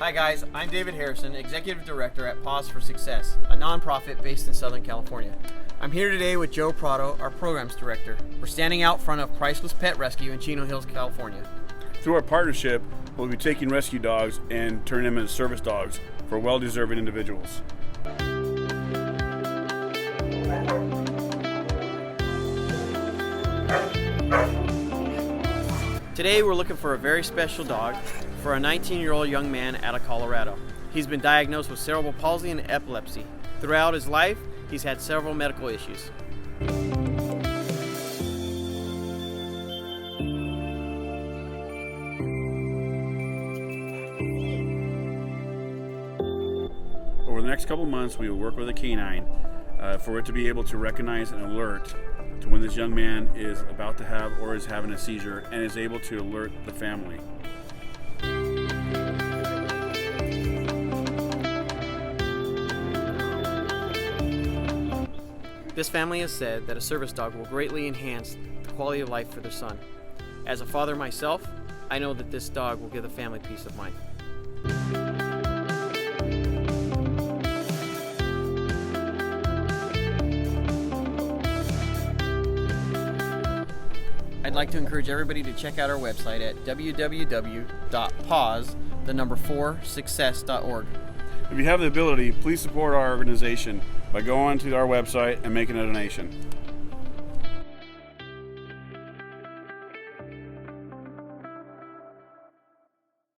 Hi guys, I'm David Harrison, Executive Director at Paws for Success, a nonprofit based in Southern California. I'm here today with Joe Prado, our Programs Director. We're standing out front of Priceless Pet Rescue in Chino Hills, California. Through our partnership, we'll be taking rescue dogs and turning them into service dogs for well-deserving individuals. Today we're looking for a very special dog for a 19-year-old young man out of Colorado. He's been diagnosed with cerebral palsy and epilepsy. Throughout his life, he's had several medical issues. Over the next couple of months, we will work with a canine for it to be able to recognize and alert to when this young man is about to have or is having a seizure and is able to alert the family. This family has said that a service dog will greatly enhance the quality of life for their son. As a father myself, I know that this dog will give the family peace of mind. I'd like to encourage everybody to check out our website at www.paws4success.org. If you have the ability, please support our organization by going to our website and making a donation.